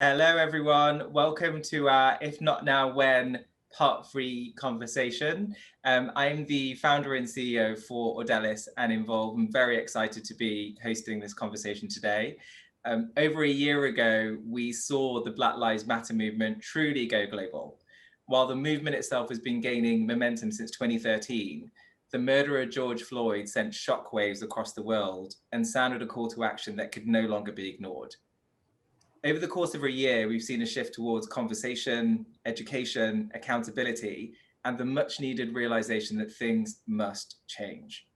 Hello, everyone. Welcome to our If Not Now, When Part 3 conversation. I'm the founder and CEO for Audelis and Involve. I'm very excited to be hosting this conversation today. Over a year ago, we saw the Black Lives Matter movement truly go global. While the movement itself has been gaining momentum since 2013, the murderer George Floyd sent shockwaves across the world and sounded a call to action that could no longer be ignored. Over the course of a year, we've seen a shift towards conversation, education, accountability, and the much needed realization that things must change.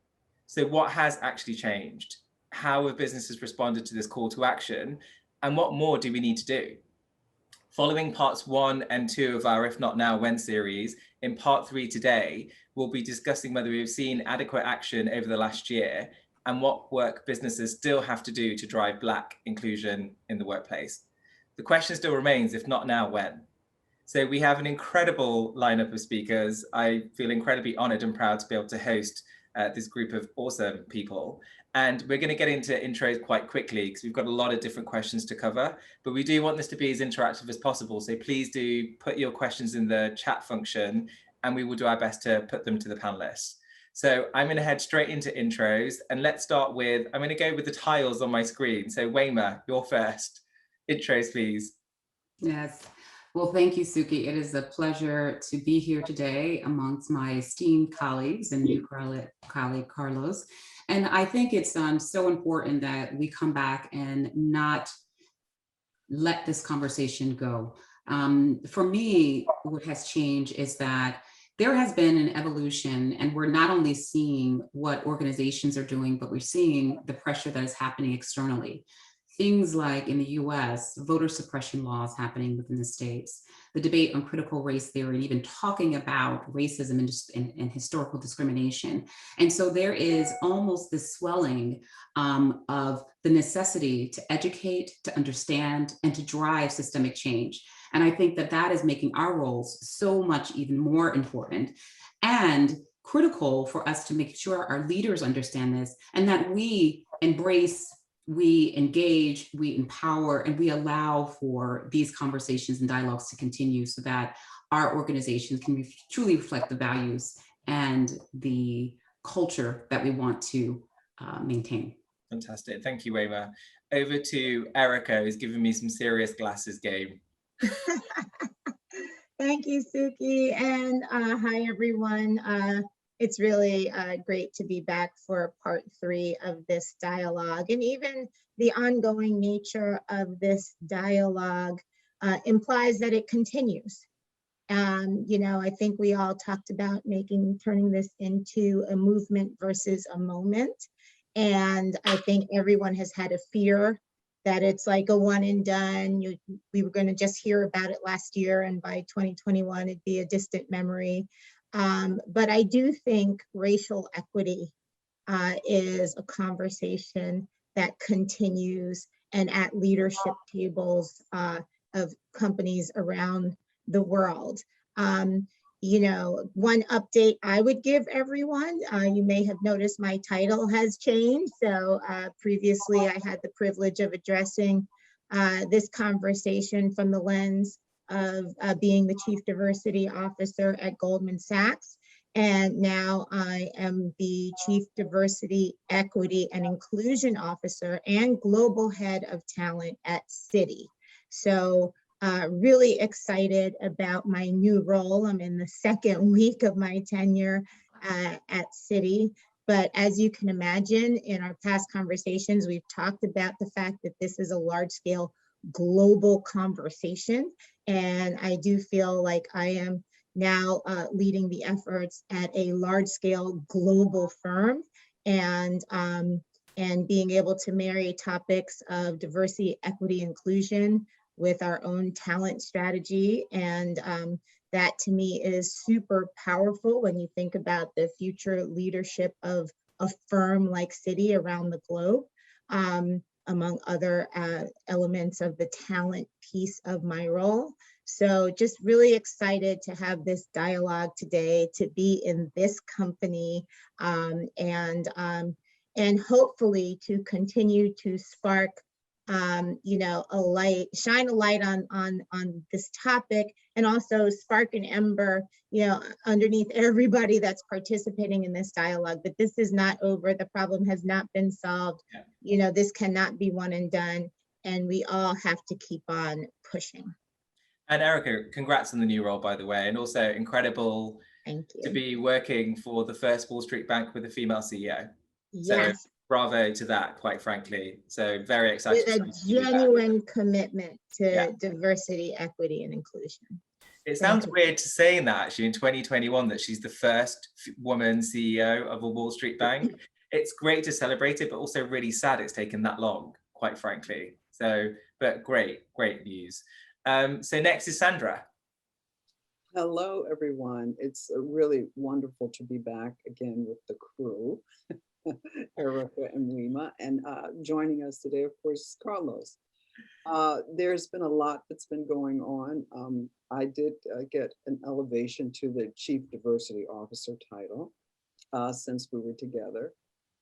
So what has actually changed? How have businesses responded to this call to action? And what more do we need to do? Following parts 1 and 2 of our If Not Now, When series, in part 3 today, we'll be discussing whether we've seen adequate action over the last year and what work businesses still have to do to drive Black inclusion in the workplace. The question still remains, if not now, when? So we have an incredible lineup of speakers. I feel incredibly honored and proud to be able to host this group of awesome people. And we're going to get into intros quite quickly because we've got a lot of different questions to cover, but we do want this to be as interactive as possible. So please do put your questions in the chat function and we will do our best to put them to the panelists. So I'm going to head straight into intros and let's start with, I'm going to go with the tiles on my screen. So Wayma, you're first. Intros, please. Yes. Well, thank you, Suki. It is a pleasure to be here today amongst my esteemed colleagues and new colleague, Carlos. And I think it's so important that we come back and not let this conversation go. For me, what has changed is that there has been an evolution, and we're not only seeing what organizations are doing, but we're seeing the pressure that is happening externally. Things like in the US, voter suppression laws happening within the states, the debate on critical race theory, and even talking about racism and historical discrimination. And so there is almost this swelling of the necessity to educate, to understand, and to drive systemic change. And I think that that is making our roles so much even more important and critical for us to make sure our leaders understand this and that we embrace, we engage, we empower, and we allow for these conversations and dialogues to continue so that our organizations can truly reflect the values and the culture that we want to maintain. Fantastic. Thank you, Wayma. Over to Erica, who's giving me some serious glasses game. Thank you, Suki, and hi, everyone. It's really great to be back for part 3 of this dialogue, and even the ongoing nature of this dialogue implies that it continues. You know, I think we all talked about turning this into a movement versus a moment, and I think everyone has had a fear that it's like a one and done. We were going to just hear about it last year, and by 2021, it'd be a distant memory. But I do think racial equity is a conversation that continues and at leadership tables of companies around the world. You know, one update I would give everyone, you may have noticed my title has changed. So previously I had the privilege of addressing this conversation from the lens of being the Chief Diversity Officer at Goldman Sachs. And now I am the Chief Diversity, Equity, and Inclusion Officer and Global Head of Talent at Citi. So really excited about my new role. I'm in the second week of my tenure at Citi. But as you can imagine, in our past conversations, we've talked about the fact that this is a large-scale global conversation. And I do feel like I am now leading the efforts at a large-scale global firm, and being able to marry topics of diversity, equity, inclusion with our own talent strategy. And that to me is super powerful when you think about the future leadership of a firm like Citi around the globe, among other elements of the talent piece of my role. So just really excited to have this dialogue today, to be in this company, and hopefully to continue to spark you know, shine a light on this topic, and also spark an ember, you know, underneath everybody that's participating in this dialogue. But this is not over. The problem has not been solved. Yeah. You know, this cannot be one and done, and we all have to keep on pushing. And Erica, congrats on the new role, by the way, and also incredible Thank to you. be working for the first Wall Street bank with a female CEO. Yes. So bravo to that, quite frankly. So very excited. With a genuine commitment to diversity, equity, and inclusion. It sounds weird to saying that actually in 2021 that she's the first woman CEO of a Wall Street bank. It's great to celebrate it, but also really sad it's taken that long, quite frankly. So, but great news. So next is Sandra. Hello, everyone. It's really wonderful to be back again with the crew, Erica and Rima, and joining us today, of course, Carlos. There's been a lot that's been going on. I did get an elevation to the Chief Diversity Officer title since we were together.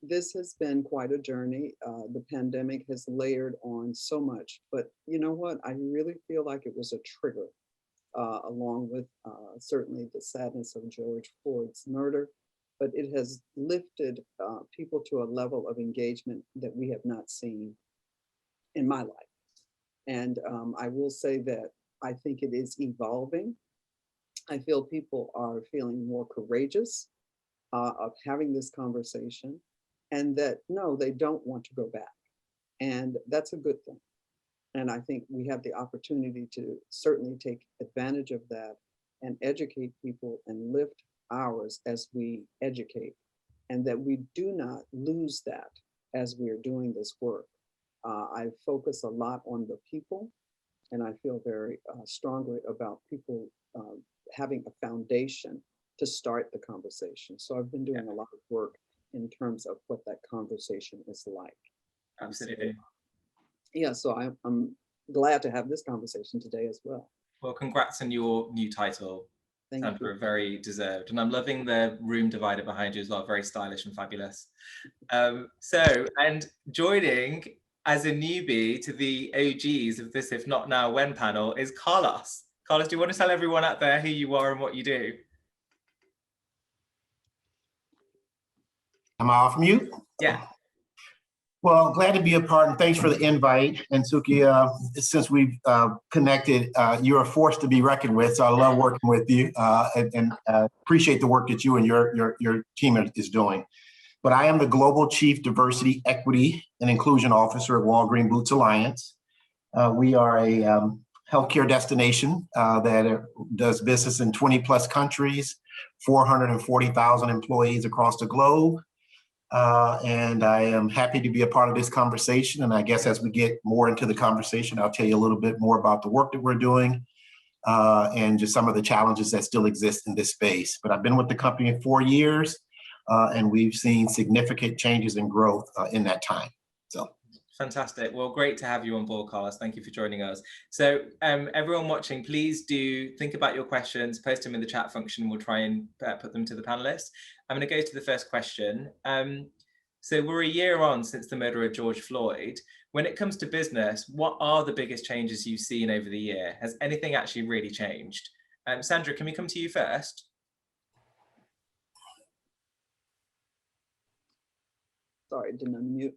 This has been quite a journey. The pandemic has layered on so much, but you know what? I really feel like it was a trigger, along with certainly the sadness of George Floyd's murder, but it has lifted people to a level of engagement that we have not seen in my life. And I will say that I think it is evolving. I feel people are feeling more courageous of having this conversation, and that no, they don't want to go back. And that's a good thing. And I think we have the opportunity to certainly take advantage of that and educate people and lift ours as we educate, and that we do not lose that as we are doing this work. I focus a lot on the people, and I feel very strongly about people having a foundation to start the conversation. So I've been doing a lot of work in terms of what that conversation is like. Absolutely. So, yeah, so I'm glad to have this conversation today as well. Well, congrats on your new title. Thank Sandra, you. very deserved. And I'm loving the room divider behind you as well, very stylish and fabulous. And joining as a newbie to the OGs of this If Not Now When panel is Carlos. Carlos, do you want to tell everyone out there who you are and what you do? Am I off mute? Yeah. Well, glad to be a part, and thanks for the invite. And Suki, since we've connected, you're a force to be reckoned with. So I love working with you and appreciate the work that you and your team is doing. But I am the Global Chief Diversity, Equity, and Inclusion Officer at Walgreens Boots Alliance. We are a healthcare destination that does business in 20 plus countries, 440,000 employees across the globe. And I am happy to be a part of this conversation. And I guess as we get more into the conversation, I'll tell you a little bit more about the work that we're doing and just some of the challenges that still exist in this space. But I've been with the company 4 years and we've seen significant changes in growth in that time. So. Fantastic. Well, great to have you on board, Carlos. Thank you for joining us. So everyone watching, please do think about your questions, post them in the chat function. We'll try and put them to the panelists. I'm going to go to the first question. So we're a year on since the murder of George Floyd. When it comes to business, what are the biggest changes you've seen over the year? Has anything actually really changed? Sandra, can we come to you first? Sorry, didn't unmute.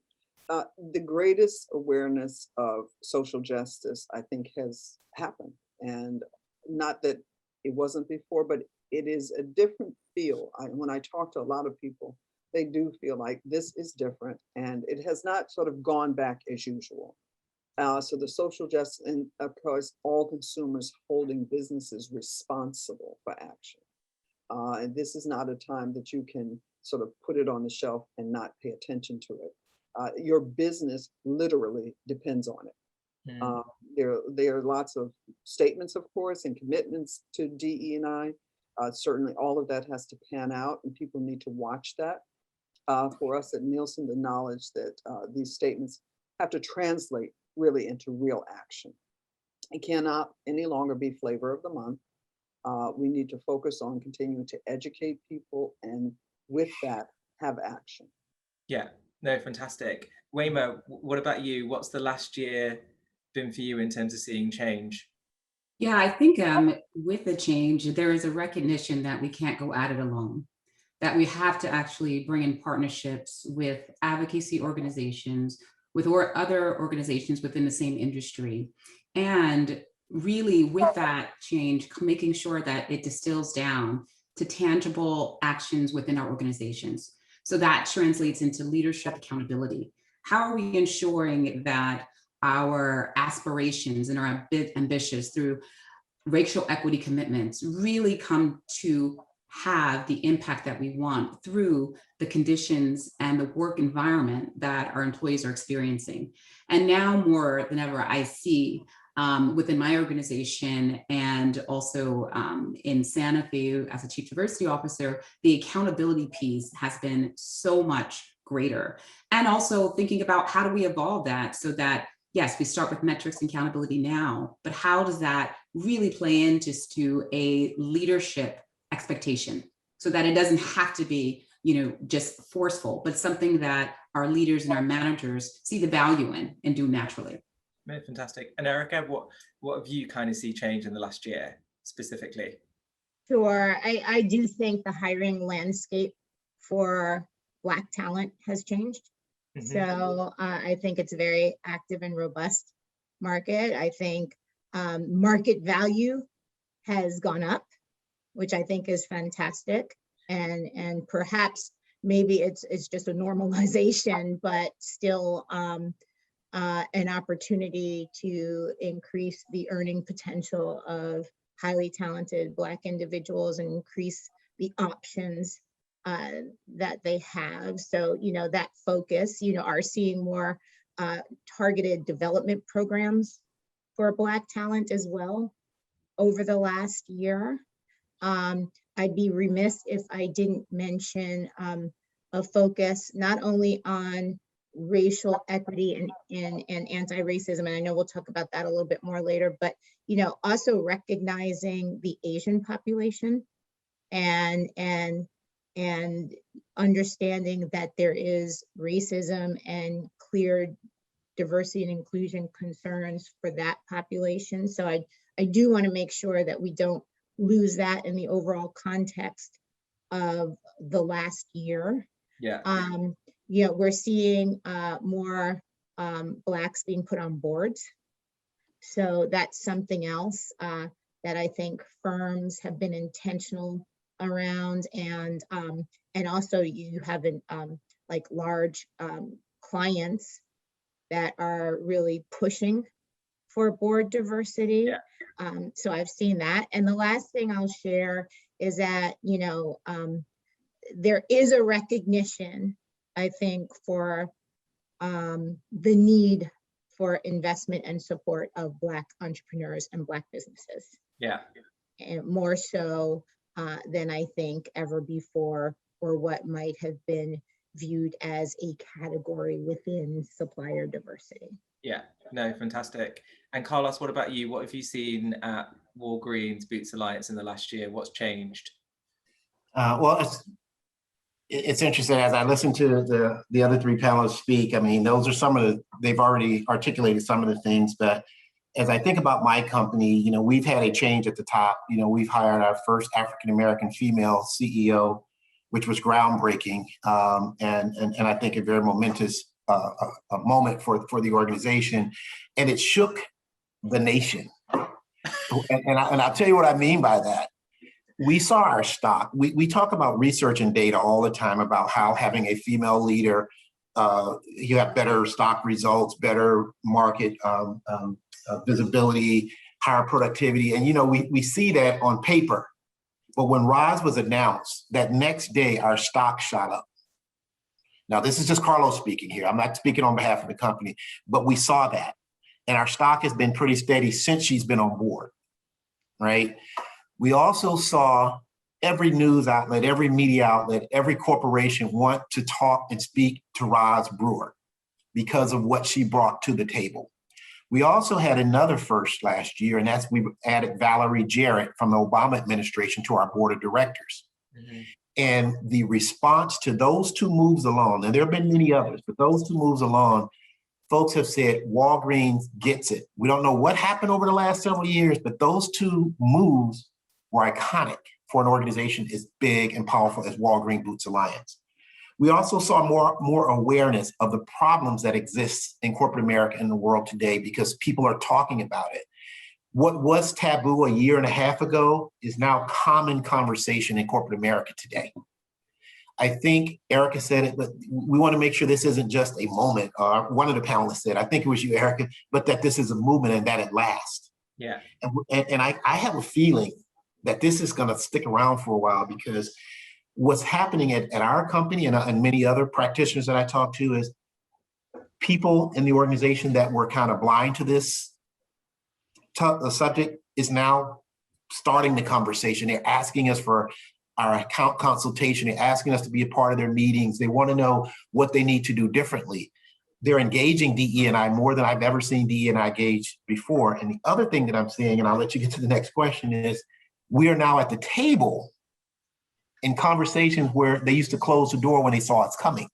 The greatest awareness of social justice, I think, has happened. And not that it wasn't before, but it is a different feel. When I talk to a lot of people, they do feel like this is different, and it has not sort of gone back as usual. So the social justice, and of course, all consumers holding businesses responsible for action. And this is not a time that you can sort of put it on the shelf and not pay attention to it. Your business literally depends on it. There are lots of statements, of course, and commitments to DE&I. Certainly all of that has to pan out, and people need to watch that. For us at Nielsen, the knowledge that these statements have to translate really into real action. It cannot any longer be flavor of the month. We need to focus on continuing to educate people, and with that, have action. Yeah. No, fantastic. Waymo, what about you? What's the last year been for you in terms of seeing change? Yeah, I think with the change, there is a recognition that we can't go at it alone, that we have to actually bring in partnerships with advocacy organizations, with other organizations within the same industry. And really with that change, making sure that it distills down to tangible actions within our organizations. So that translates into leadership accountability. How are we ensuring that our aspirations and our ambitions through racial equity commitments really come to have the impact that we want through the conditions and the work environment that our employees are experiencing? And now more than ever, I see within my organization and also in Santa Fe as a chief diversity officer, the accountability piece has been so much greater. And also thinking about how do we evolve that so that, yes, we start with metrics and accountability now, but how does that really play into a leadership expectation so that it doesn't have to be, just forceful, but something that our leaders and our managers see the value in and do naturally. Fantastic. And Erica, what have you kind of see change in the last year specifically? Sure. I do think the hiring landscape for Black talent has changed. Mm-hmm. So I think it's a very active and robust market. I think market value has gone up, which I think is fantastic. And perhaps maybe it's just a normalization, but still an opportunity to increase the earning potential of highly talented Black individuals and increase the options that they have. So, that focus, are seeing more targeted development programs for Black talent as well over the last year. I'd be remiss if I didn't mention a focus not only on racial equity and anti-racism, and I know we'll talk about that a little bit more later, but also recognizing the Asian population and understanding that there is racism and clear diversity and inclusion concerns for that population. So I do want to make sure that we don't lose that in the overall context of the last year. Yeah. We're seeing more Blacks being put on boards. So that's something else that I think firms have been intentional around, and also you have like large clients that are really pushing for board diversity. Yeah. So I've seen that. And the last thing I'll share is that, there is a recognition, I think, for the need for investment and support of Black entrepreneurs and Black businesses. Yeah. And more so than I think ever before, or what might have been viewed as a category within supplier diversity. Yeah, no, fantastic. And Carlos, what about you? What have you seen at Walgreens Boots Alliance in the last year? What's changed? Well, it's interesting as I listen to the other three panelists speak. I mean, those are they've already articulated some of the things, but as I think about my company, we've had a change at the top. We've hired our first African-American female CEO, which was groundbreaking, and I think a very momentous a moment for the organization, and it shook the nation. And I'll tell you what I mean by that. We saw our stock. We talk about research and data all the time about how having a female leader, you have better stock results, better market visibility, higher productivity. And, we see that on paper. But when Roz was announced, that next day, our stock shot up. Now, this is just Carlos speaking here. I'm not speaking on behalf of the company, but we saw that. And our stock has been pretty steady since she's been on board, right? We also saw every news outlet, every media outlet, every corporation want to talk and speak to Roz Brewer because of what she brought to the table. We also had another first last year, and that's we added Valerie Jarrett from the Obama administration to our board of directors. Mm-hmm. And the response to those two moves alone, and there have been many others, but those two moves alone, folks have said Walgreens gets it. We don't know what happened over the last several years, but those two moves were iconic for an organization as big and powerful as Walgreens Boots Alliance. We also saw more awareness of the problems that exist in corporate America and the world today because people are talking about it. What was taboo a year and a half ago is now common conversation in corporate America today. I think Erica said it, but we want to make sure this isn't just a moment. One of the panelists said, I think it was you, Erica, but that this is a movement and that it lasts. Yeah. And I have a feeling that this is going to stick around for a while because what's happening at our company and many other practitioners that I talk to is people in the organization that were kind of blind to this subject is now starting the conversation. They're asking us for our account consultation. They're asking us to be a part of their meetings. They want to know what they need to do differently. They're engaging DE&I more than I've ever seen DE&I engage before. And the other thing that I'm seeing, and I'll let you get to the next question, is we are now at the table in conversations where they used to close the door when they saw it's coming.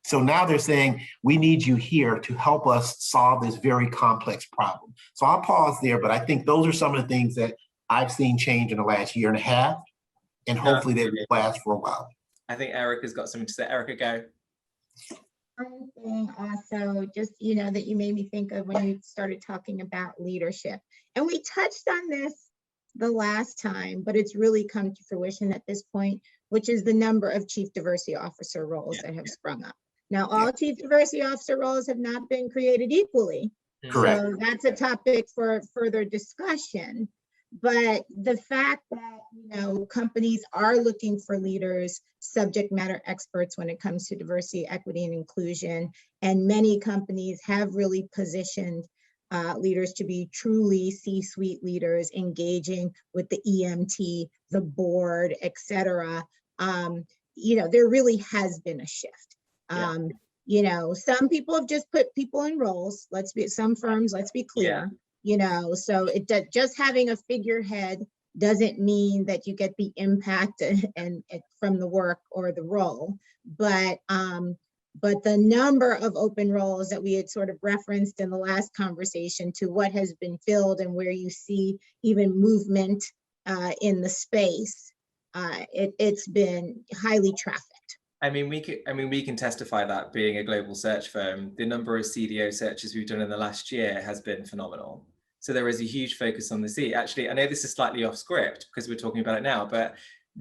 So now they're saying, we need you here to help us solve this very complex problem. So I'll pause there, but I think those are some of the things that I've seen change in the last year and a half, and hopefully they will last for a while. I think Erica's got something to say. Erica, go. One thing also, just, you know, that you made me think of when you started talking about leadership. And we touched on this the last time, but it's really come to fruition at this point, which is the number of chief diversity officer roles that have sprung up. Now, all chief diversity officer roles have not been created equally. Correct. So that's a topic for further discussion. But the fact that, you know, companies are looking for leaders, subject matter experts when it comes to diversity, equity, and inclusion, and many companies have really positioned leaders to be truly C-suite leaders, engaging with the EMT, the board, et cetera. You know, there really has been a shift. You know, some people have just put people in roles. Some firms, let's be clear. You know, so just having a figurehead doesn't mean that you get the impact and from the work or the role, but the number of open roles that we had sort of referenced in the last conversation to what has been filled and where you see even movement in the space, it's been highly trafficked. I mean, we can testify that being a global search firm, the number of CDO searches we've done in the last year has been phenomenal. So there is a huge focus on the C. Actually, I know this is slightly off script because we're talking about it now, but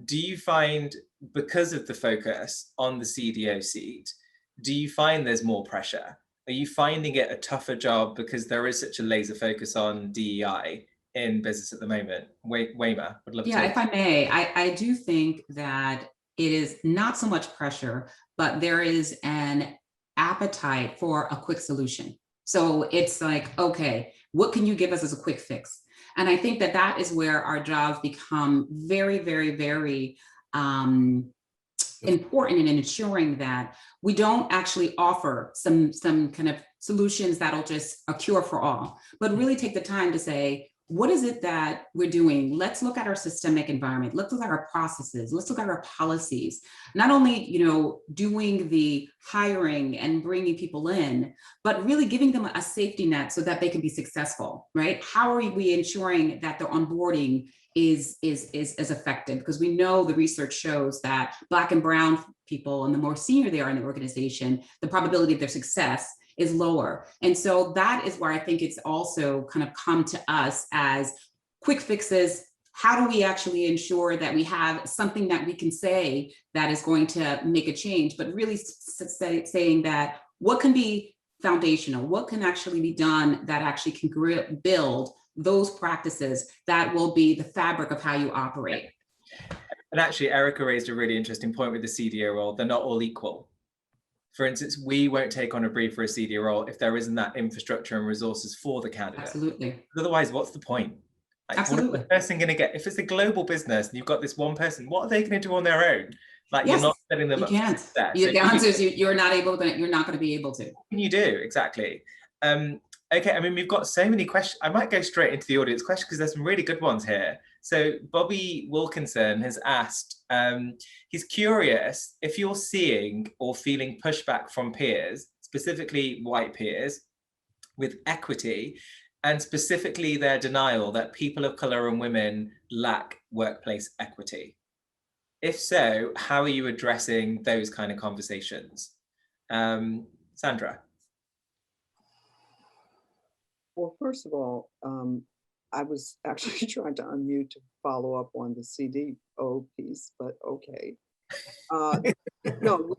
do you find, because of the focus on the CDO seat, do you find there's more pressure? Are you finding it a tougher job because there is such a laser focus on DEI in business at the moment? Wayma, would love to. Yeah, if I may, I do think that it is not so much pressure, but there is an appetite for a quick solution. So it's like, okay, what can you give us as a quick fix? And I think that that is where our jobs become very, very, very important in ensuring that we don't actually offer some kind of solutions that'll just a cure for all, but really take the time to say, what is it that we're doing? Let's look at our systemic environment. Let's look at our processes. Let's look at our policies. Not only, you know, doing the hiring and bringing people in, but really giving them a safety net so that they can be successful, right? How are we ensuring that their onboarding is effective? Because we know the research shows that Black and brown people, and the more senior they are in the organization, the probability of their success is lower. And so that is where I think it's also kind of come to us as quick fixes. How do we actually ensure that we have something that we can say that is going to make a change, but really saying that what can be foundational, what can actually be done that actually can build those practices that will be the fabric of how you operate. And actually, Erica raised a really interesting point with the CDO role. They're not all equal. For instance, we won't take on a brief for a CDO role if there isn't that infrastructure and resources for the candidate. Absolutely. Otherwise, what's the point? Like, absolutely. What is the person going to get? If it's a global business and you've got this one person, what are they going to do on their own? Like, yes, you're not setting them up. You can't. The answer is you're not able to. You're not going to be able to. What can you do exactly? Okay, I mean, we've got so many questions. I might go straight into the audience questions because there's some really good ones here. So Bobby Wilkinson has asked, he's curious if you're seeing or feeling pushback from peers, specifically white peers, with equity, and specifically their denial that people of color and women lack workplace equity. If so, how are you addressing those kind of conversations? Sandra. Well, first of all, I was actually trying to unmute to follow up on the CDO piece, but okay. No,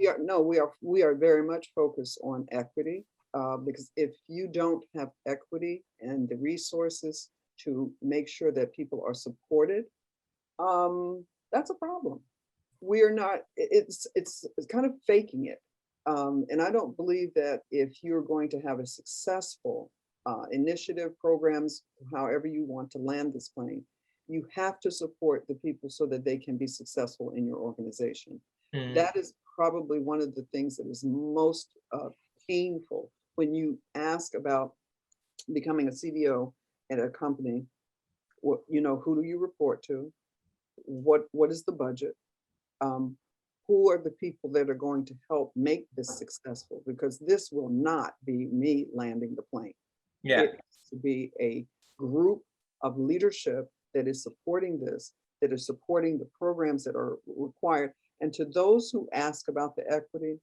we are very much focused on equity, because if you don't have equity and the resources to make sure that people are supported, that's a problem. We are not. It's kind of faking it, and I don't believe that if you're going to have a successful initiative, programs, however you want to land this plane, you have to support the people so that they can be successful in your organization. That is probably one of the things that is most painful when you ask about becoming a CDO at a company. What, you know, who do you report to? What is the budget? Who are the people that are going to help make this successful? Because this will not be me landing the plane. Yeah. It has to be a group of leadership that is supporting this, that is supporting the programs that are required. And to those who ask about the equity,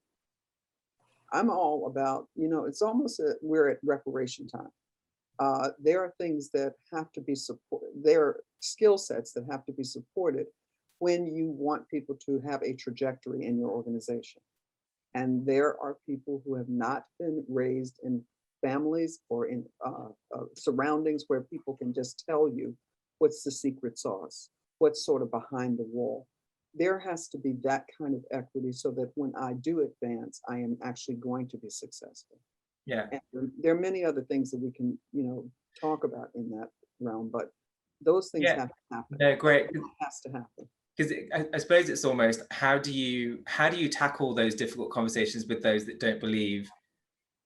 I'm all about, you know, it's almost we're at reparation time. There are things that have to be supported. There are skill sets that have to be supported when you want people to have a trajectory in your organization. And there are people who have not been raised in families or in surroundings where people can just tell you what's the secret sauce, what's sort of behind the wall. There has to be that kind of equity so that when I do advance, I am actually going to be successful. Yeah. And there are many other things that we can, you know, talk about in that realm, but those things have to happen. No, great. It has to happen. Because I suppose it's almost, how do you tackle those difficult conversations with those that don't believe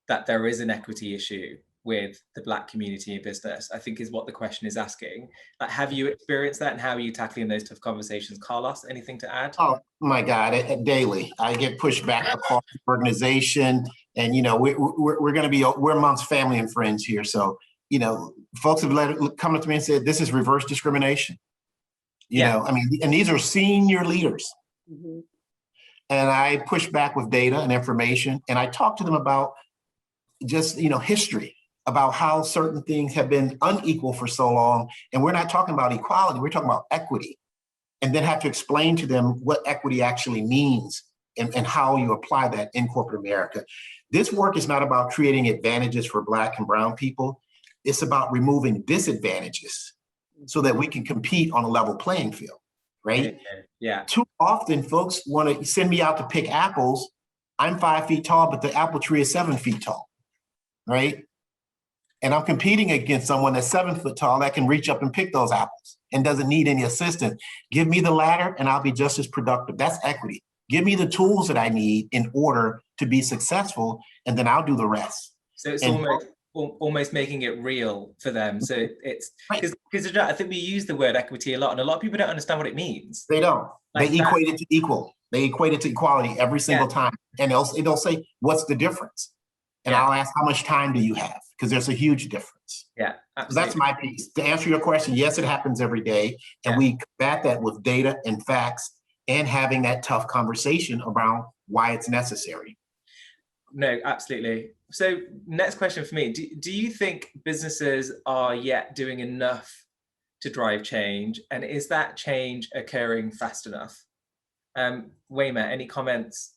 that there is an equity issue with the Black community in business, I think is what the question is asking. Like, have you experienced that, and how are you tackling those tough conversations? Carlos, anything to add? Oh my God, daily. I get pushed back across the organization, and you know, we're going to be, we're amongst family and friends here. So, you know, folks have come up to me and said, this is reverse discrimination. You know, I mean, and these are senior leaders. Mm-hmm. And I push back with data and information, and I talk to them about just, you know, history, about how certain things have been unequal for so long. And we're not talking about equality, we're talking about equity. And then have to explain to them what equity actually means and how you apply that in corporate America. This work is not about creating advantages for Black and brown people. It's about removing disadvantages so that we can compete on a level playing field, right? Yeah. Too often folks want to send me out to pick apples. I'm 5 feet tall, but the apple tree is 7 feet tall, right? And I'm competing against someone that's 7 foot tall that can reach up and pick those apples and doesn't need any assistance. Give me the ladder and I'll be just as productive. That's equity. Give me the tools that I need in order to be successful, and then I'll do the rest. So it's almost making it real for them. So it's because I think we use the word equity a lot, and a lot of people don't understand what it means. They don't. Like they equate it to equal. They equate it to equality every single time. And they'll say, what's the difference? And I'll ask, how much time do you have? Because there's a huge difference. Yeah, absolutely. So that's my piece. To answer your question, yes, it happens every day. And we combat that with data and facts and having that tough conversation around why it's necessary. No, absolutely. So next question for me, do you think businesses are yet doing enough to drive change? And is that change occurring fast enough? Wayma, any comments?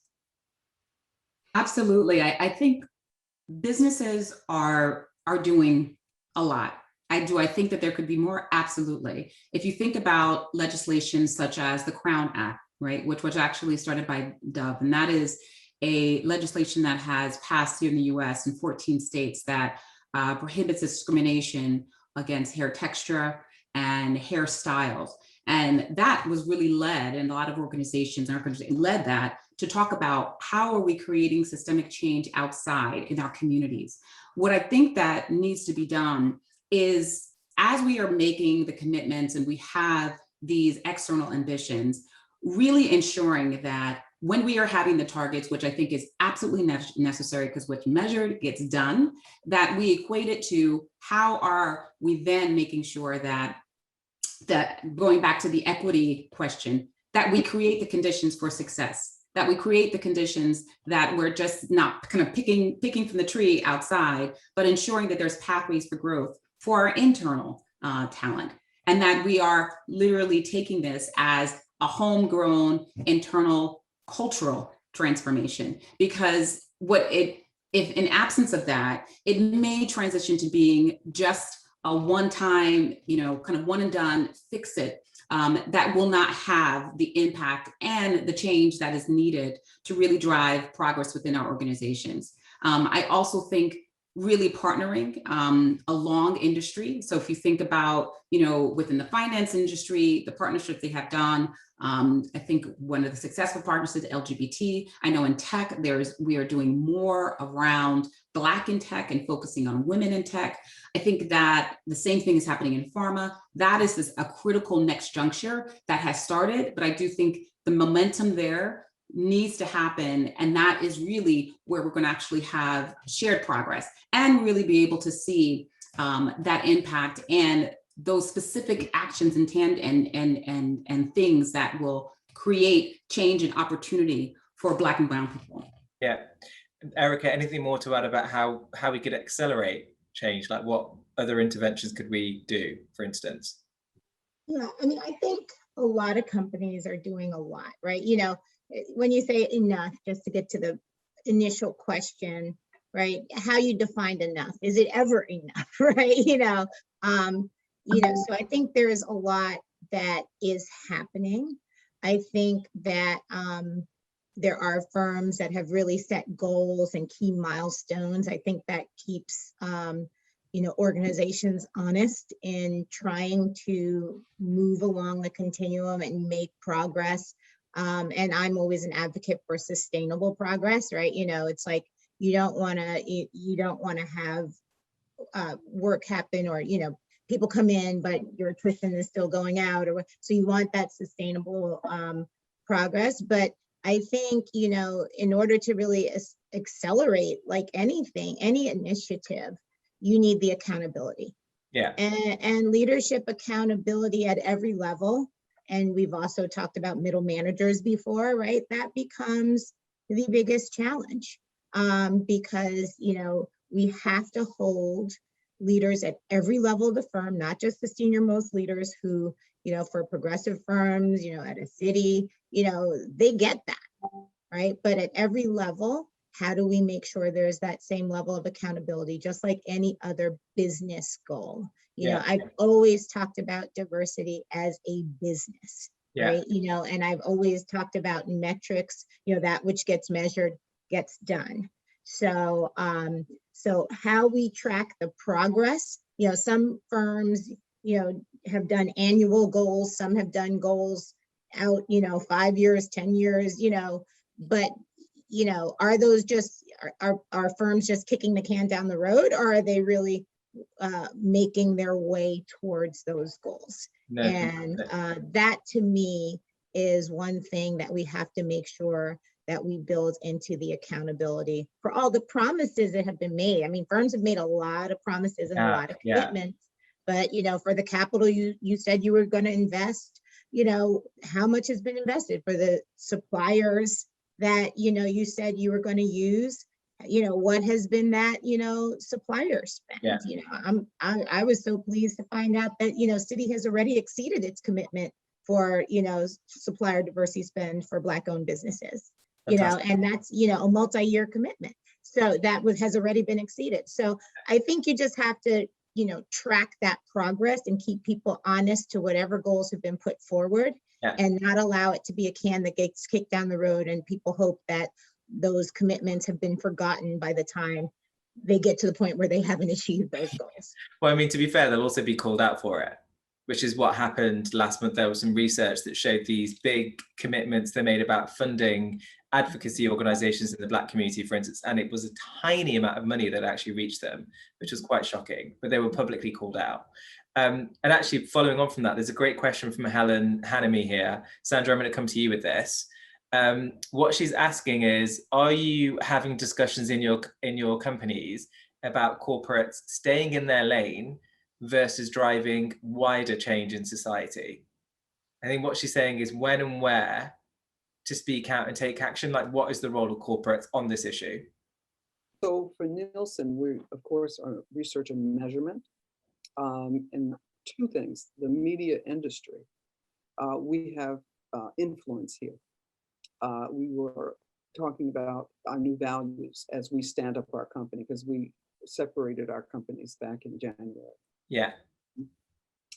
Absolutely. I think businesses are doing a lot. I think that there could be more? Absolutely. If you think about legislation such as the Crown Act, right, which was actually started by Dove, and that is a legislation that has passed here in the US in 14 states that prohibits discrimination against hair texture and hairstyles. And that was really led, and a lot of organizations led that to talk about how are we creating systemic change outside in our communities. What I think that needs to be done is as we are making the commitments and we have these external ambitions, really ensuring that when we are having the targets, which I think is absolutely necessary because what's measured gets done, that we equate it to how are we then making sure that going back to the equity question, that we create the conditions for success, that we create the conditions that we're just not kind of picking from the tree outside, but ensuring that there's pathways for growth for our internal talent, and that we are literally taking this as a homegrown internal cultural transformation. Because if in absence of that, it may transition to being just a one-time, kind of one and done, fix it, that will not have the impact and the change that is needed to really drive progress within our organizations. I also think really partnering along industry. So if you think about, within the finance industry, the partnerships they have done, I think one of the successful partnerships is LGBT. I know in tech, we are doing more around Black in tech and focusing on women in tech. I think that the same thing is happening in pharma. That is a critical next juncture that has started, but I do think the momentum there needs to happen. And that is really where we're going to actually have shared progress and really be able to see that impact and those specific actions and things that will create change and opportunity for Black and brown people. Yeah. Erica, anything more to add about how we could accelerate change? Like what other interventions could we do, for instance? Yeah, I mean, I think a lot of companies are doing a lot, right? When you say enough, just to get to the initial question, right? How you defined enough? Is it ever enough, right? So I think there is a lot that is happening. I think that there are firms that have really set goals and key milestones. I think that keeps organizations honest in trying to move along the continuum and make progress. And I'm always an advocate for sustainable progress, right? It's like you don't want to have work happen, or people come in but your attrition is still going out, or so you want that sustainable progress. But I think in order to really accelerate, like anything, any initiative, you need the accountability. Yeah. And leadership accountability at every level. And we've also talked about middle managers before, right? That becomes the biggest challenge because, we have to hold leaders at every level of the firm, not just the senior most leaders who, for progressive firms, at a city, they get that, right? But at every level, how do we make sure there's that same level of accountability, just like any other business goal? I've always talked about diversity as a business, right? And I've always talked about metrics, that which gets measured gets done. So, so how we track the progress, some firms, have done annual goals, some have done goals out, 5 years, 10 years, but are those just, are firms just kicking the can down the road, or are they really making their way towards those goals? No, and that to me is one thing that we have to make sure that we build into the accountability for all the promises that have been made. I mean, firms have made a lot of promises and a lot of commitments, but for the capital you said you were going to invest, how much has been invested? For the suppliers that you said you were going to use, what has been that supplier spend? I was so pleased to find out that Citi has already exceeded its commitment for supplier diversity spend for Black owned businesses. And that's a multi-year commitment, so that has already been exceeded. So I think you just have to track that progress and keep people honest to whatever goals have been put forward, and not allow it to be a can that gets kicked down the road and people hope that those commitments have been forgotten by the time they get to the point where they haven't achieved those goals. Well, I mean, to be fair, they'll also be called out for it, which is what happened last month. There was some research that showed these big commitments they made about funding advocacy organizations in the Black community, for instance, and it was a tiny amount of money that actually reached them, which was quite shocking, but they were publicly called out. And actually, following on from that, there's a great question from Helen Hanamy here. Sandra, I'm going to come to you with this. What she's asking is, are you having discussions in your companies about corporates staying in their lane versus driving wider change in society? I think what she's saying is when and where to speak out and take action. Like, what is the role of corporates on this issue? So for Nielsen, we, of course, are research and measurement. And two things, the media industry, we have influence here. We were talking about our new values as we stand up our company, because we separated our companies back in January. Yeah.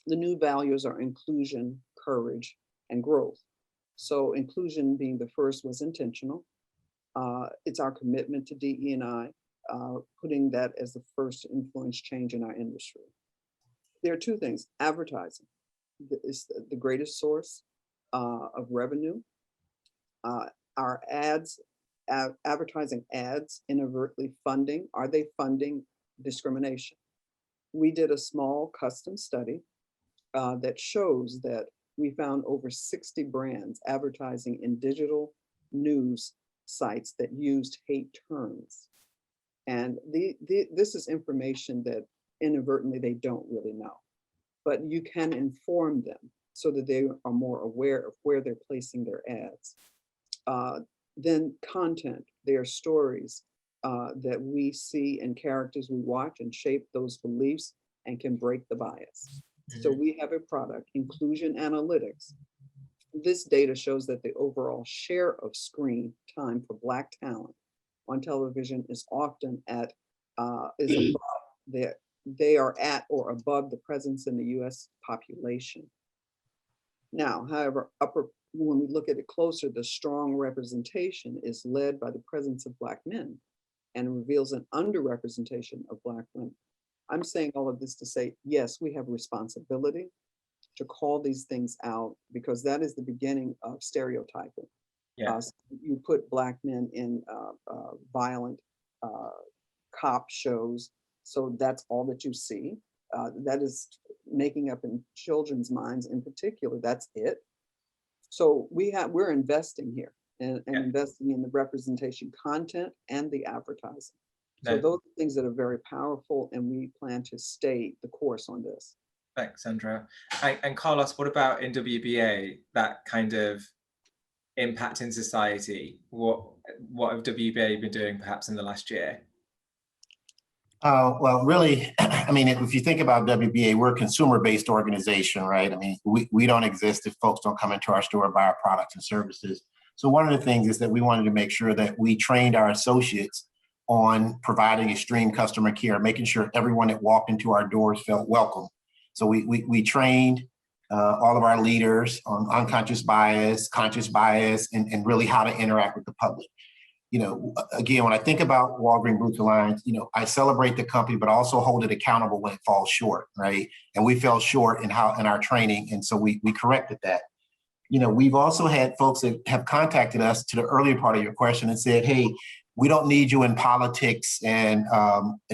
The new values are inclusion, courage, and growth. So inclusion being the first was intentional. It's our commitment to DE&I, putting that as the first to influence change in our industry. There are two things. Advertising is the greatest source of revenue. Our ads, advertising ads inadvertently funding, are they funding discrimination? We did a small custom study that shows that we found over 60 brands advertising in digital news sites that used hate terms. And this is information that inadvertently they don't really know, but you can inform them so that they are more aware of where they're placing their ads. Then content, their stories that we see and characters we watch and shape those beliefs and can break the bias. So we have a product, Inclusion Analytics. This data shows that the overall share of screen time for Black talent on television is often at, is above, they are at or above the presence in the US population. Now, however, when we look at it closer, the strong representation is led by the presence of Black men and reveals an underrepresentation of Black women. I'm saying all of this to say, yes, we have responsibility to call these things out, because that is the beginning of stereotyping. Yeah. You put Black men in violent cop shows, so that's all that you see. That is making up in children's minds in particular, that's it. So we're investing here and investing in the representation content and the advertising. So those are things that are very powerful, and we plan to stay the course on this. Thanks, Sandra. And Carlos, what about in WBA, that kind of impact in society? What have WBA been doing perhaps in the last year? Well, really, I mean, if you think about WBA, we're a consumer-based organization, right? I mean, we don't exist if folks don't come into our store and buy our products and services. So one of the things is that we wanted to make sure that we trained our associates on providing extreme customer care, making sure everyone that walked into our doors felt welcome. So we trained all of our leaders on unconscious bias, conscious bias, and really how to interact with the public. You know, again, when I think about Walgreens Boots Alliance, you know, I celebrate the company, but also hold it accountable when it falls short, right? And we fell short in our training, and so we corrected that. You know, we've also had folks that have contacted us to the earlier part of your question and said, hey, we don't need you in politics and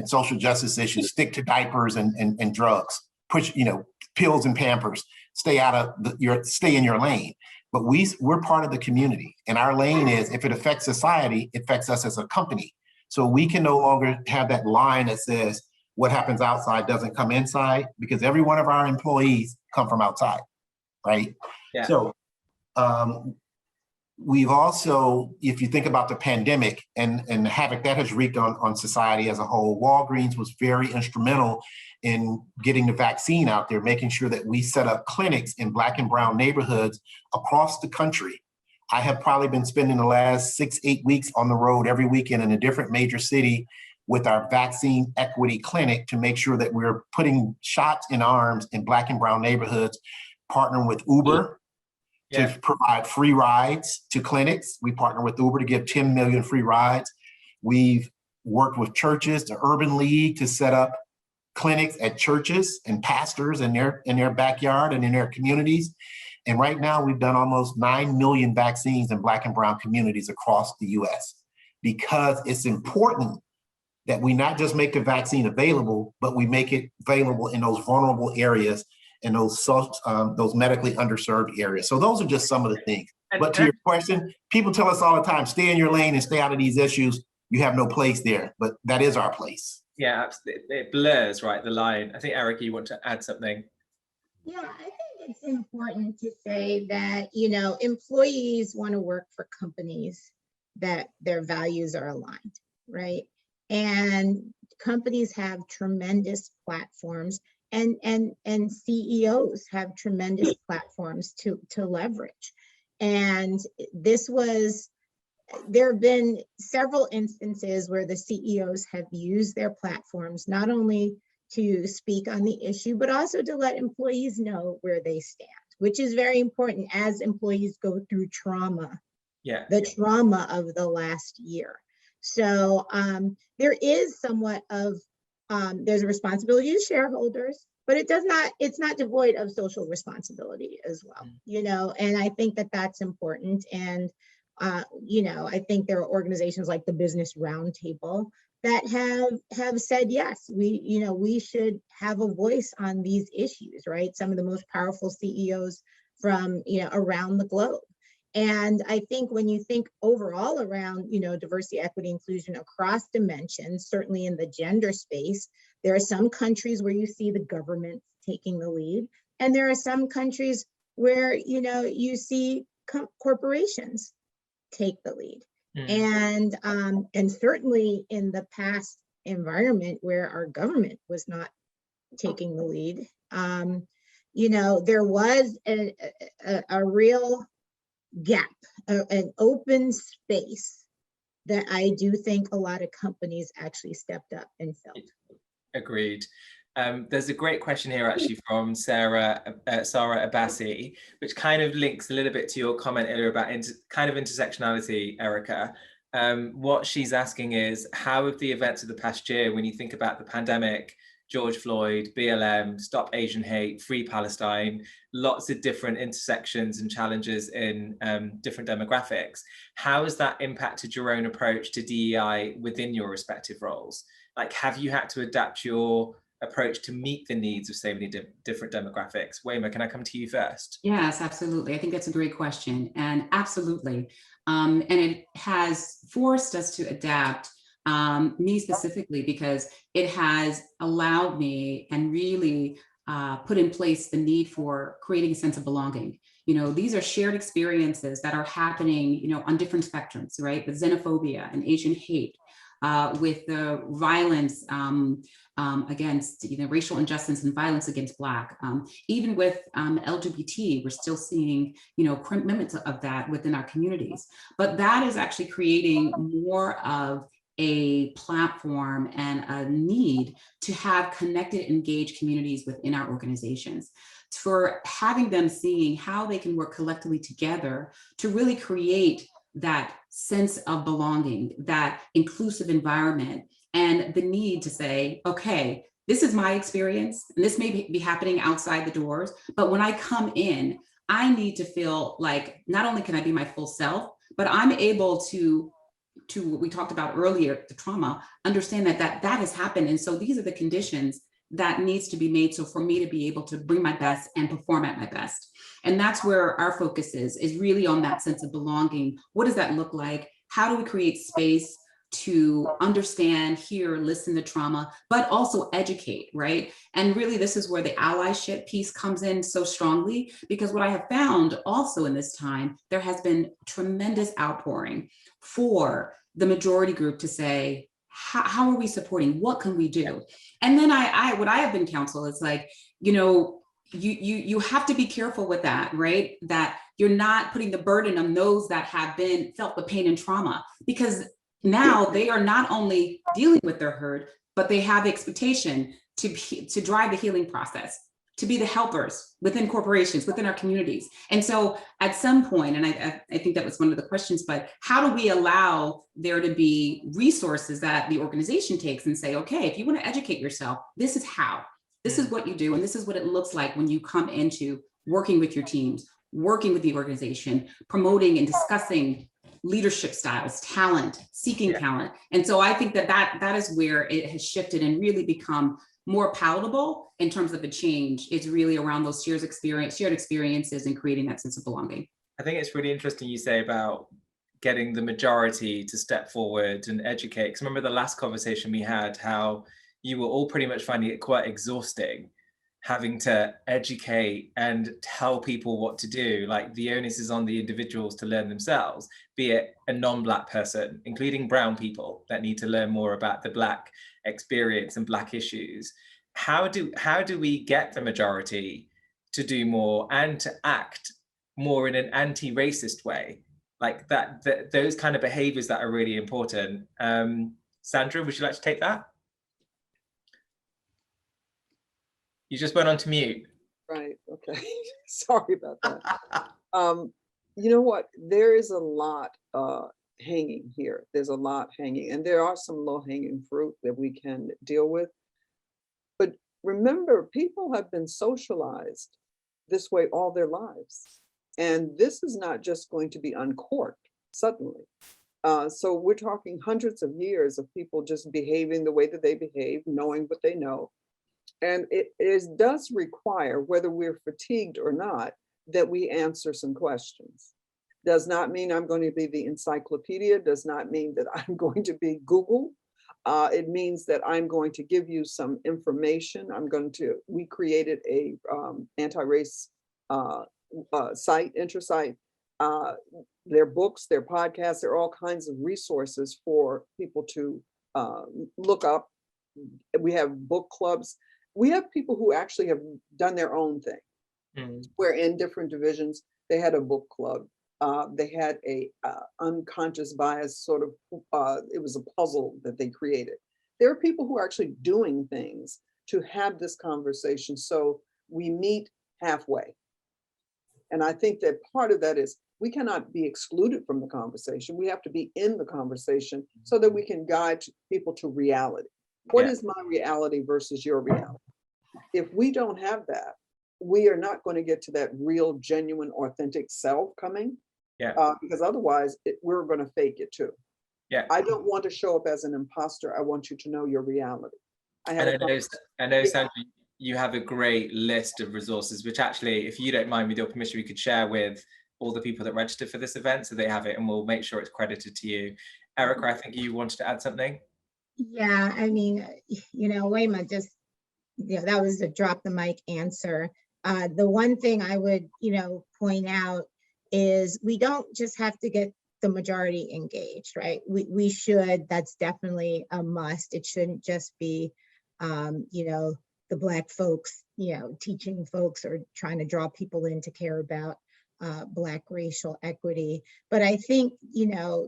social justice issues. Stick to diapers and drugs. Push, you know, pills and Pampers. Stay out of stay in your lane. But we're part of the community, and our lane is, if it affects society, it affects us as a company. So we can no longer have that line that says what happens outside doesn't come inside, because every one of our employees come from outside, right? Yeah. So we've also, if you think about the pandemic and the havoc that has wreaked on society as a whole, Walgreens was very instrumental in getting the vaccine out there, making sure that we set up clinics in Black and brown neighborhoods across the country. I have probably been spending the last 6-8 weeks on the road every weekend in a different major city with our vaccine equity clinic to make sure that we're putting shots in arms in Black and brown neighborhoods, partnering with Uber to provide free rides to clinics. We partner with Uber to give 10 million free rides. We've worked with churches, the Urban League, to set up clinics at churches and pastors in their backyard and in their communities. And right now we've done almost 9 million vaccines in Black and brown communities across the US, because it's important that we not just make the vaccine available, but we make it available in those vulnerable areas and those medically underserved areas. So those are just some of the things. But to your question, people tell us all the time, stay in your lane and stay out of these issues. You have no place there, but that is our place. Yeah, absolutely. It blurs, right, the line. I think, Erica, you want to add something? Yeah, I think it's important to say that, you know, employees want to work for companies that their values are aligned, right? And companies have tremendous platforms, and CEOs have tremendous platforms to leverage. And there have been several instances where the CEOs have used their platforms not only to speak on the issue, but also to let employees know where they stand, which is very important as employees go through trauma, the trauma of the last year. So there is somewhat of, there's a responsibility to shareholders, but it's not devoid of social responsibility as well, you know, and I think that that's important. And, you know, I think there are organizations like the Business Roundtable that have said, yes, we should have a voice on these issues, right? Some of the most powerful CEOs from, you know, around the globe. And I think when you think overall around, you know, diversity, equity, inclusion across dimensions, certainly in the gender space, there are some countries where you see the government taking the lead, and there are some countries where, you know, you see corporations take the lead. And certainly in the past environment where our government was not taking the lead, you know, there was a real gap, an open space that I do think a lot of companies actually stepped up and filled. Agreed. There's a great question here actually from Sarah Abbasi, which kind of links a little bit to your comment earlier about kind of intersectionality, Erica. What she's asking is, how have the events of the past year, when you think about the pandemic, George Floyd, BLM, Stop Asian Hate, Free Palestine, lots of different intersections and challenges in different demographics, how has that impacted your own approach to DEI within your respective roles? Like, have you had to adapt your approach to meet the needs of so many different demographics? Wayma, can I come to you first? Yes, absolutely. I think that's a great question. And absolutely. And it has forced us to adapt, me specifically, because it has allowed me and really put in place the need for creating a sense of belonging. You know, these are shared experiences that are happening, you know, on different spectrums, right? With xenophobia and Asian hate, with the violence against, you know, racial injustice and violence against Black. Even with LGBT, we're still seeing, you know, commitments of that within our communities. But that is actually creating more of a platform and a need to have connected, engaged communities within our organizations, for having them seeing how they can work collectively together to really create that sense of belonging, that inclusive environment, and the need to say, okay, this is my experience, and this may be happening outside the doors, but when I come in, I need to feel like not only can I be my full self, but I'm able to what we talked about earlier, the trauma, understand that has happened. And so these are the conditions that needs to be made so for me to be able to bring my best and perform at my best. And that's where our focus is really on that sense of belonging. What does that look like? How do we create space to understand, hear, listen to trauma, but also educate, right? And really, this is where the allyship piece comes in so strongly, because what I have found also in this time, there has been tremendous outpouring for the majority group to say, how are we supporting? What can we do? And then what I have been counseled is like, you know, you have to be careful with that, right? That you're not putting the burden on those that have felt the pain and trauma, because now they are not only dealing with their hurt, but they have the expectation to drive the healing process, to be the helpers within corporations, within our communities. And so at some point, and I think that was one of the questions, but how do we allow there to be resources that the organization takes and say, okay, if you want to educate yourself, this is how, this is what you do, and this is what it looks like when you come into working with your teams, working with the organization, promoting and discussing leadership styles, talent, seeking talent. And so I think that is where it has shifted and really become more palatable in terms of the change. It's really around those shared experiences and creating that sense of belonging. I think it's really interesting you say about getting the majority to step forward and educate. Because remember the last conversation we had, how you were all pretty much finding it quite exhausting, having to educate and tell people what to do. Like the onus is on the individuals to learn themselves, be it a non-Black person, including brown people that need to learn more about the Black experience and Black issues. How do we get the majority to do more and to act more in an anti-racist way? Like those kind of behaviors that are really important. Sandra, would you like to take that? You just went on to mute. Right, okay. Sorry about that. You know what? There is a lot hanging here. There's a lot hanging, and there are some low-hanging fruit that we can deal with. But remember, people have been socialized this way all their lives. And this is not just going to be uncorked suddenly. So we're talking hundreds of years of people just behaving the way that they behave, knowing what they know. And it does require, whether we're fatigued or not, that we answer some questions. Does not mean I'm going to be the encyclopedia, does not mean that I'm going to be Google. It means that I'm going to give you some information. We created a anti-race site, intrasite. Their books, their podcasts, there are all kinds of resources for people to look up. We have book clubs. We have people who actually have done their own thing, where in different divisions, they had a book club. They had a unconscious bias sort of, it was a puzzle that they created. There are people who are actually doing things to have this conversation. So we meet halfway. And I think that part of that is we cannot be excluded from the conversation. We have to be in the conversation so that we can guide people to reality. What is my reality versus your reality? If we don't have that, we are not going to get to that real, genuine, authentic self coming. Because otherwise we're going to fake it too. I don't want to show up as an imposter. I want you to know your reality. I know, Sandra, you have a great list of resources, which actually, if you don't mind, with your permission, we could share with all the people that registered for this event, so they have it, and we'll make sure it's credited to you. Erica, I think you wanted to add something. Yeah, I mean, Wayma just, that was a drop the mic answer. The one thing I would, point out is we don't just have to get the majority engaged, right? We should, that's definitely a must. It shouldn't just be, the Black folks, teaching folks or trying to draw people in to care about Black racial equity. But I think,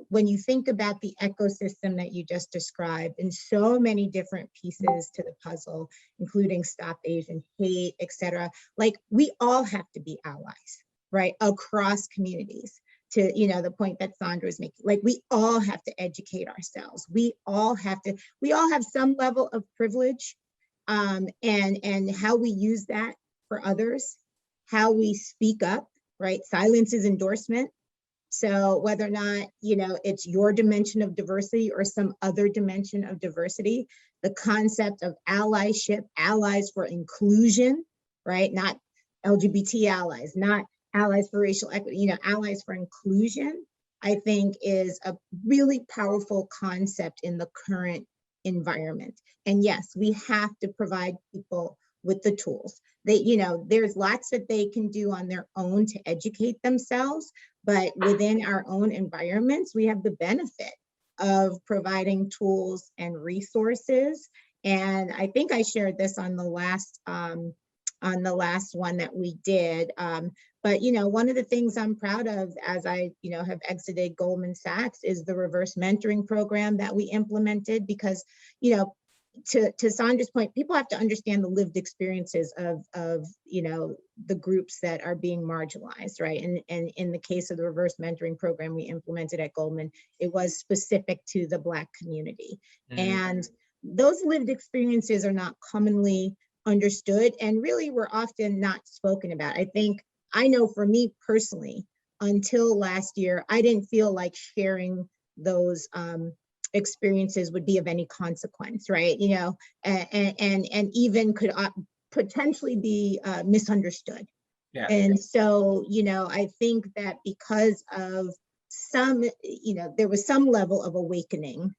when you think about the ecosystem that you just described and so many different pieces to the puzzle, including Stop Asian Hate, et cetera, like we all have to be allies, right? Across communities. To, the point that Sandra was making, like we all have to educate ourselves. We all have some level of privilege, and how we use that for others, how we speak up, right? Silence is endorsement. So whether or not, it's your dimension of diversity or some other dimension of diversity, the concept of allyship, allies for inclusion, right? Not LGBT allies, not allies for racial equity, allies for inclusion, I think is a really powerful concept in the current environment. And yes, we have to provide people with the tools. There's lots that they can do on their own to educate themselves, but within our own environments, we have the benefit of providing tools and resources. And I think I shared this on the last one that we did. But one of the things I'm proud of as I have exited Goldman Sachs is the reverse mentoring program that we implemented, because to Sandra's point, people have to understand the lived experiences of the groups that are being marginalized, right? And in the case of the reverse mentoring program we implemented at Goldman, it was specific to the Black community. And those lived experiences are not commonly understood and really were often not spoken about. I think I know for me personally, until last year, I didn't feel like sharing those experiences would be of any consequence, right? You know, and even could potentially be misunderstood. Yeah. And so, you know, I think that because of some, you know, there was some level of awakening,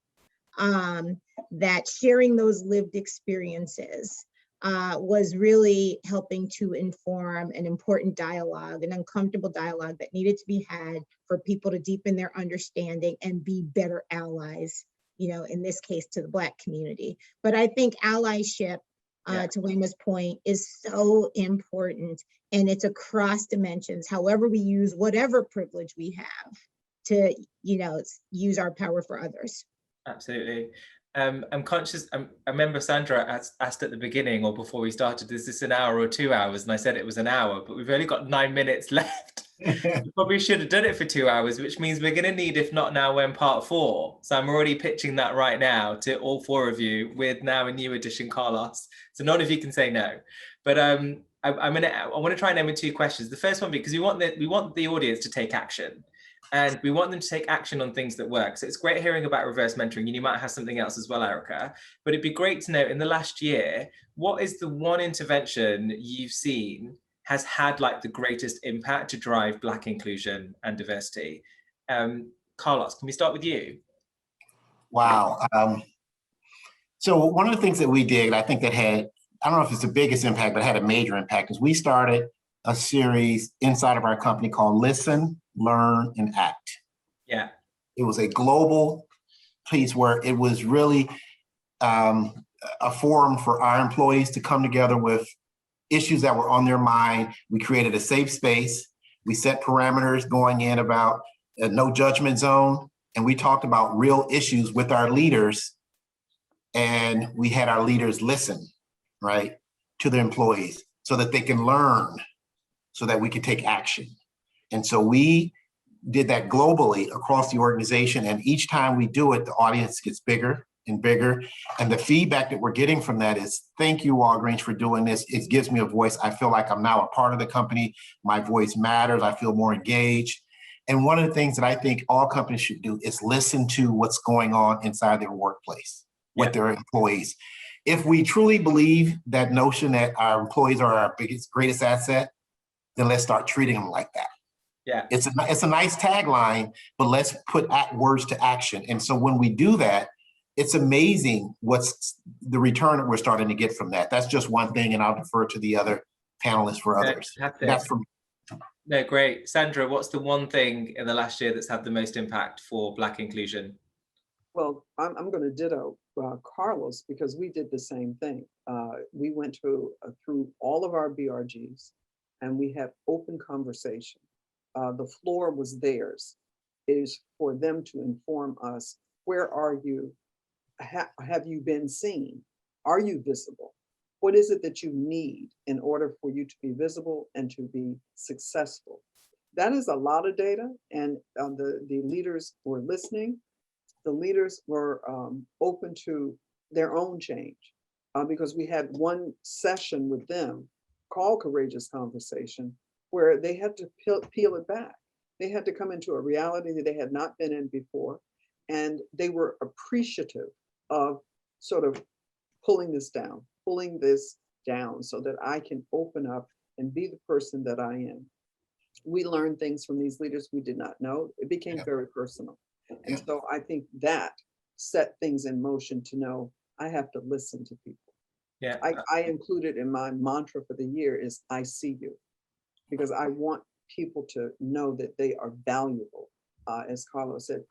that sharing those lived experiences was really helping to inform an important dialogue, an uncomfortable dialogue that needed to be had for people to deepen their understanding and be better allies, you know, in this case to the Black community. But I think allyship, to Wayma's point, is so important, and it's across dimensions, however we use whatever privilege we have to, you know, use our power for others. Absolutely. I'm conscious, I remember Sandra asked at the beginning or before we started, is this an hour or 2 hours? And I said it was an hour, but we've only got 9 minutes left. We probably should have done it for 2 hours, which means we're going to need If Not Now When Part 4. So I'm already pitching that right now to all 4 of you with now a new edition Carlos. So none of you can say no. But I want to try and end with 2 questions. The first one, because we want the audience to take action. And we want them to take action on things that work. So it's great hearing about reverse mentoring, and you might have something else as well, Erica. But it'd be great to know, in the last year, what is the one intervention you've seen has had like the greatest impact to drive Black inclusion and diversity? Carlos, can we start with you? Wow. So one of the things that we did, I think that had, I don't know if it's the biggest impact, but had a major impact, is we started a series inside of our company called Listen, Learn, and Act. Yeah. It was a global piece where it was really a forum for our employees to come together with issues that were on their mind. We created a safe space. We set parameters going in about a no judgment zone. And we talked about real issues with our leaders. And we had our leaders listen, right, to the employees so that they can learn, so that we could take action. And so we did that globally across the organization. And each time we do it, the audience gets bigger and bigger. And the feedback that we're getting from that is, thank you, Walgreens, for doing this. It gives me a voice. I feel like I'm now a part of the company. My voice matters. I feel more engaged. And one of the things that I think all companies should do is listen to what's going on inside their workplace with their employees. If we truly believe that notion that our employees are our greatest asset, then let's start treating them like that. Yeah, it's a nice tagline, but let's put words to action. And so when we do that, it's amazing what's the return that we're starting to get from that. That's just one thing, and I'll defer to the other panelists for others. That's from. No, great. Sandra, what's the one thing in the last year that's had the most impact for Black inclusion? Well, I'm going to ditto Carlos, because we did the same thing. We went through all of our BRGs, and we had open conversation. The floor was theirs. It is for them to inform us, where are you? Have you been seen? Are you visible? What is it that you need in order for you to be visible and to be successful? That is a lot of data, and the leaders were listening. The leaders were open to their own change, because we had one session with them called Courageous Conversation, where they had to peel it back. They had to come into a reality that they had not been in before. And they were appreciative of sort of pulling this down so that I can open up and be the person that I am. We learned things from these leaders we did not know. It became very personal. And so I think that set things in motion to know I have to listen to people. Yeah, I included in my mantra for the year is I see you, because I want people to know that they are valuable. As Carlos said,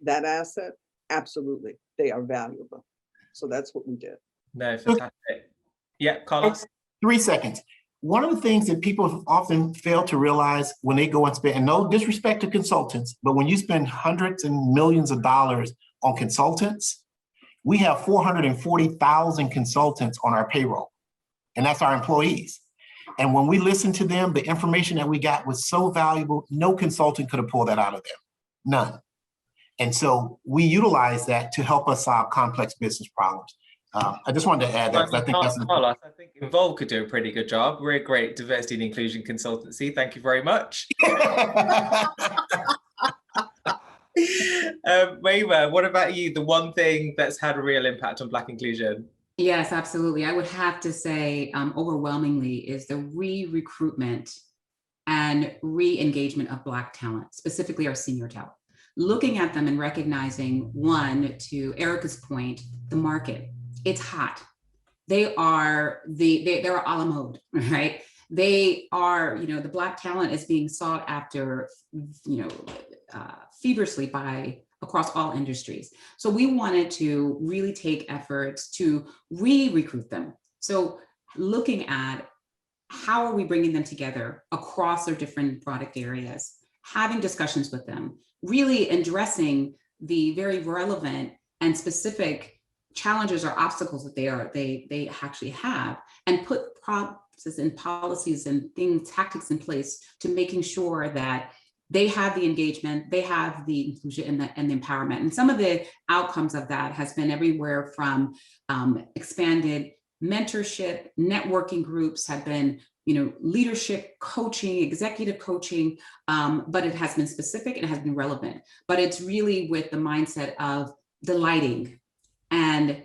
that asset, absolutely, they are valuable. So that's what we did. no, fantastic. Yeah, Carlos. 3 seconds. One of the things that people often fail to realize when they go and spend, and no disrespect to consultants, but when you spend hundreds and millions of dollars on consultants, we have 440,000 consultants on our payroll, and that's our employees. And when we listened to them, the information that we got was so valuable, no consultant could have pulled that out of them, none. And so we utilize that to help us solve complex business problems. I just wanted to add that, 'cause I think that's Carlos, I think Involve could do a pretty good job. We're a great diversity and inclusion consultancy. Thank you very much. Wayma, what about you? The one thing that's had a real impact on Black inclusion? Yes, absolutely. I would have to say overwhelmingly is the re-recruitment and re-engagement of Black talent, specifically our senior talent. Looking at them and recognizing, one, to Erica's point, the market, it's hot. They are they're a la mode, right? They are, the Black talent is being sought after, feverishly by across all industries. So we wanted to really take efforts to re-recruit them. So looking at how are we bringing them together across their different product areas, having discussions with them, really addressing the very relevant and specific challenges or obstacles that they actually have, and put processes and policies and tactics in place to making sure that they have the engagement, they have the inclusion and the empowerment. And some of the outcomes of that has been everywhere from expanded mentorship, networking groups have been, leadership coaching, executive coaching, but it has been specific and it has been relevant. But it's really with the mindset of delighting and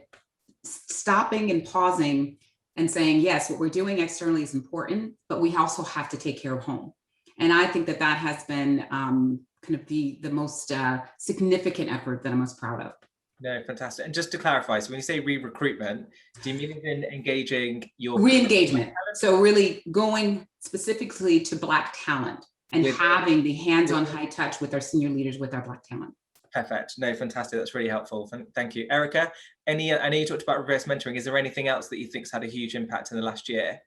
stopping and pausing and saying, yes, what we're doing externally is important, but we also have to take care of home. And I think that has been kind of the most significant effort that I'm most proud of. No, fantastic. And just to clarify, so when you say re-recruitment, do you mean in engaging your... Re-engagement. So really going specifically to Black talent and having the hands-on high touch with our senior leaders, with our Black talent. Perfect. No, fantastic. That's really helpful. Thank you. Erica, I know you talked about reverse mentoring. Is there anything else that you think's had a huge impact in the last year?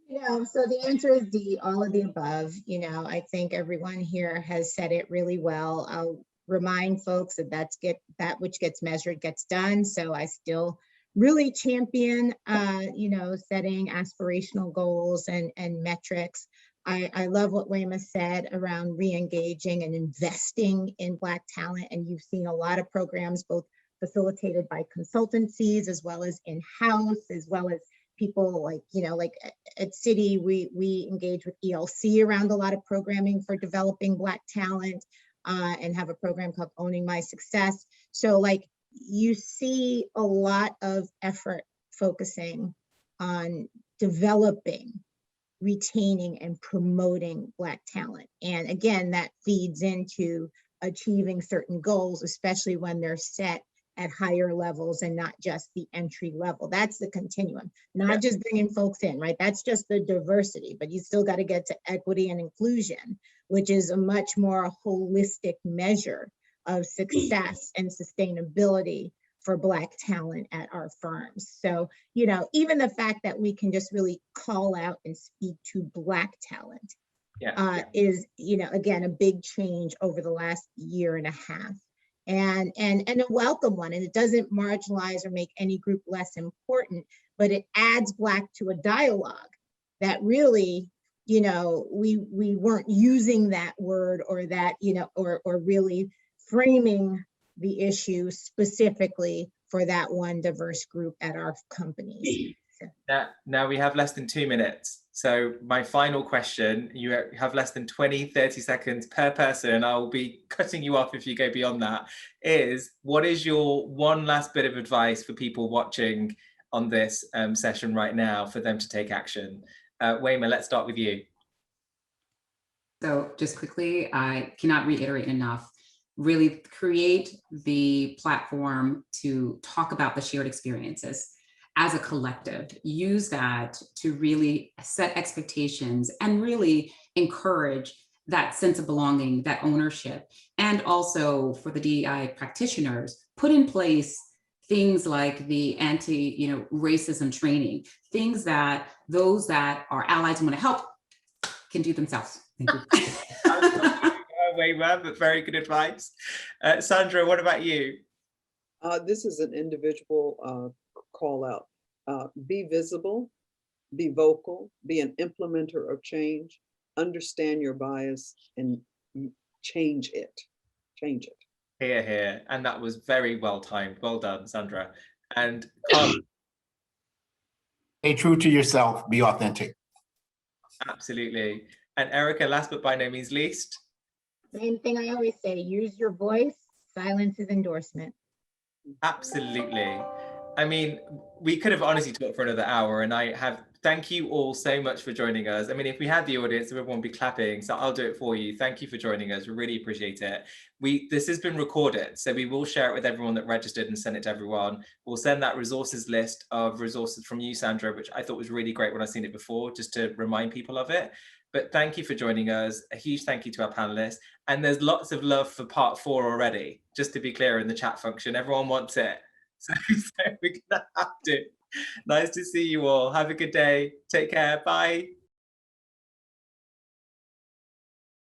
So the answer is D, all of the above. I think everyone here has said it really well. I'll remind folks that that which gets measured gets done. So I still really champion, setting aspirational goals and metrics. I love what Wayma said around re-engaging and investing in Black talent. And you've seen a lot of programs, both facilitated by consultancies, as well as in-house, as well as people like at Citi, we engage with ELC around a lot of programming for developing Black talent, and have a program called Owning My Success. So you see a lot of effort focusing on developing, retaining, and promoting Black talent. And again, that feeds into achieving certain goals, especially when they're set at higher levels and not just the entry level. That's the continuum, not just bringing folks in, right? That's just the diversity, but you still got to get to equity and inclusion, which is a much more holistic measure of success and sustainability for Black talent at our firms. So, even the fact that we can just really call out and speak to Black talent is, again, a big change over the last year and a half. And a welcome one. And it doesn't marginalize or make any group less important, but it adds Black to a dialogue that really, we weren't using that word or that, or really framing the issue specifically for that one diverse group at our companies. Now we have less than 2 minutes. So my final question, you have less than 20, 30 seconds per person. I'll be cutting you off if you go beyond that, is what is your one last bit of advice for people watching on this session right now for them to take action? Wayma, let's start with you. So just quickly, I cannot reiterate enough, really create the platform to talk about the shared experiences as a collective. Use that to really set expectations and really encourage that sense of belonging, that ownership. And also for the DEI practitioners, put in place things like the anti-racism training, things that those that are allies and want to help can do themselves. Thank you. Wayma, but very good advice. Sandra, what about you? This is an individual call out. Be visible, be vocal, be an implementer of change, understand your bias, and change it. Change it. Here. And that was very well timed. Well done, Sandra. And Carl, Stay true to yourself, be authentic. absolutely. And Erica, last but by no means least. Same thing I always say, use your voice, silence is endorsement. Absolutely. I mean, we could have honestly talked for another hour, and thank you all so much for joining us. I mean, if we had the audience, everyone would be clapping, so I'll do it for you. Thank you for joining us. We really appreciate it. This has been recorded, so we will share it with everyone that registered and send it to everyone. We'll send that resources list of resources from you, Sandra, which I thought was really great when I've seen it before, just to remind people of it. But thank you for joining us. A huge thank you to our panelists. And there's lots of love for part 4 already, just to be clear in the chat function. Everyone wants it. So we're gonna have to. Nice to see you all. Have a good day. Take care. Bye.